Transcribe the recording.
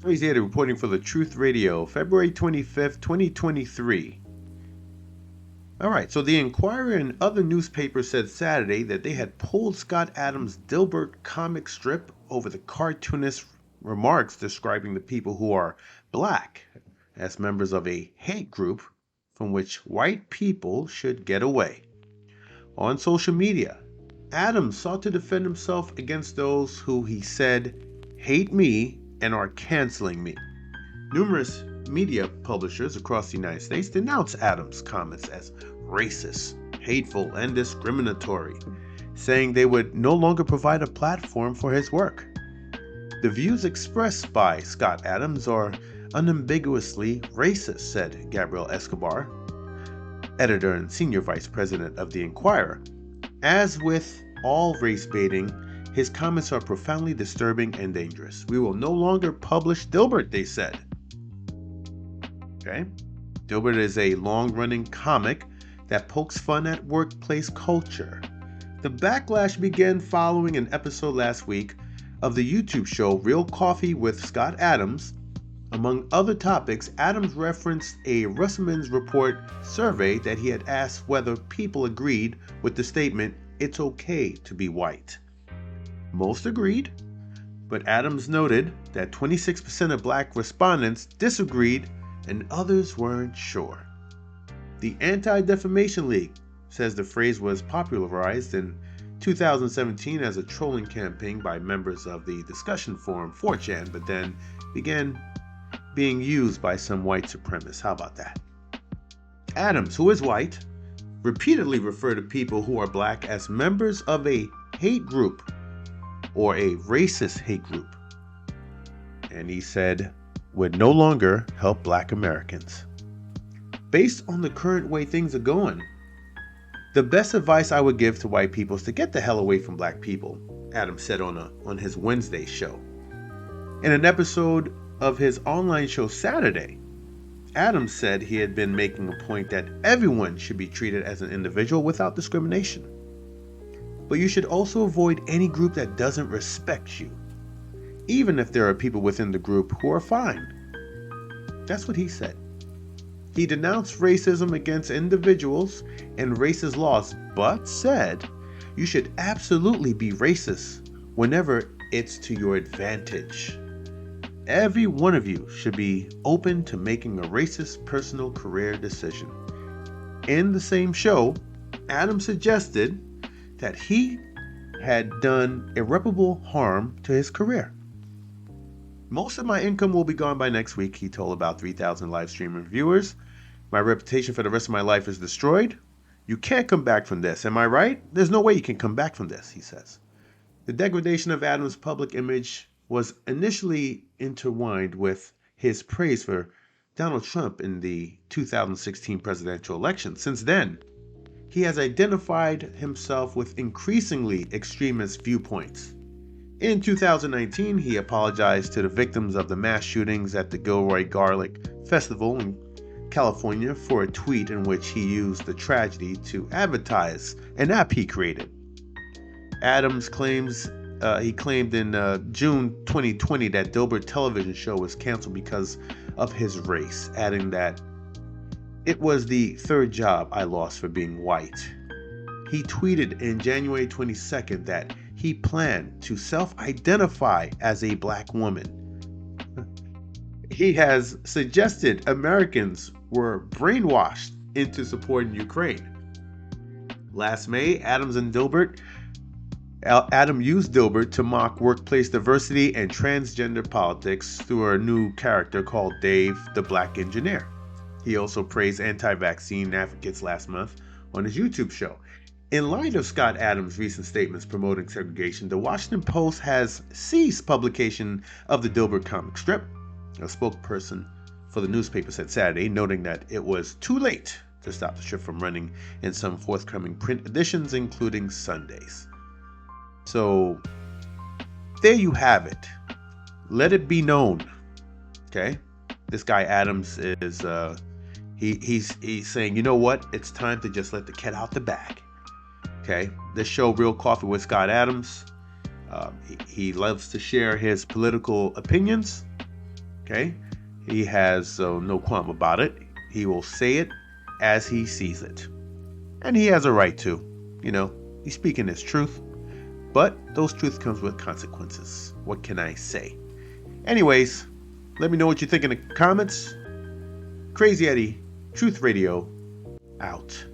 He's here reporting for the Truth Radio, February 25th, 2023. All right, so the Inquirer and other newspapers said Saturday that they had pulled Scott Adams Dilbert comic strip over the cartoonist's remarks describing the people who are black as members of a hate group from which white people should get away. On social media, Adams sought to defend himself against those who he said hate me and are canceling me. Numerous media publishers across the United States denounced Adams' comments as racist, hateful, and discriminatory, saying they would no longer provide a platform for his work. The views expressed by Scott Adams are unambiguously racist, said Gabriel Escobar, editor and senior vice president of the Inquirer. As with all race baiting, his comments are profoundly disturbing and dangerous. We will no longer publish Dilbert, they said. Okay? Dilbert is a long-running comic that pokes fun at workplace culture. The backlash began following an episode last week of the YouTube show Real Coffee with Scott Adams. Among other topics, Adams referenced a Russellman's Report survey that he had asked whether people agreed with the statement, "It's okay to be white." Most agreed, but Adams noted that 26% of black respondents disagreed and others weren't sure. The Anti-Defamation League says the phrase was popularized in 2017 as a trolling campaign by members of the discussion forum 4chan, but then began being used by some white supremacists. How about that? Adams, who is white, repeatedly referred to people who are black as members of a hate group or a racist hate group. And he said, would no longer help black Americans. Based on the current way things are going, the best advice I would give to white people is to get the hell away from black people, Adams said on his Wednesday show. In an episode of his online show Saturday, Adams said he had been making a point that everyone should be treated as an individual without discrimination. But you should also avoid any group that doesn't respect you, even if there are people within the group who are fine. That's what he said. He denounced racism against individuals and racist laws, but said you should absolutely be racist whenever it's to your advantage. Every one of you should be open to making a racist personal career decision. In the same show, Adams suggested that he had done irreparable harm to his career. Most of my income will be gone by next week, he told about 3,000 live streaming viewers. My reputation for the rest of my life is destroyed. You can't come back from this, am I right? There's no way you can come back from this, he says. The degradation of Adams' public image was initially intertwined with his praise for Donald Trump in the 2016 presidential election. Since then, he has identified himself with increasingly extremist viewpoints. In 2019, he apologized to the victims of the mass shootings at the Gilroy Garlic Festival in California for a tweet in which he used the tragedy to advertise an app he created. Adams claimed in June 2020 that Dilbert television show was canceled because of his race, adding that it was the third job I lost for being white. He tweeted in January 22nd that he planned to self-identify as a black woman. He has suggested Americans were brainwashed into supporting Ukraine. Last May, Adam used Dilbert to mock workplace diversity and transgender politics through a new character called Dave the Black Engineer. He also praised anti-vaccine advocates last month on his YouTube show. In light of Scott Adams' recent statements promoting segregation, the Washington Post has ceased publication of the Dilbert comic strip. A spokesperson for the newspaper said Saturday, noting that it was too late to stop the strip from running in some forthcoming print editions, including Sundays. So, there you have it. Let it be known. Okay? This guy Adams is he's saying, you know what? It's time to just let the cat out the bag. Okay? This show, Real Coffee with Scott Adams, he loves to share his political opinions, Okay? He has no qualm about it. He will say it as he sees it. And he has a right to. He's speaking his truth. But those truths comes with consequences. What can I say? Anyways, let me know what you think in the comments. Crazy Eddie, Truth Radio, out.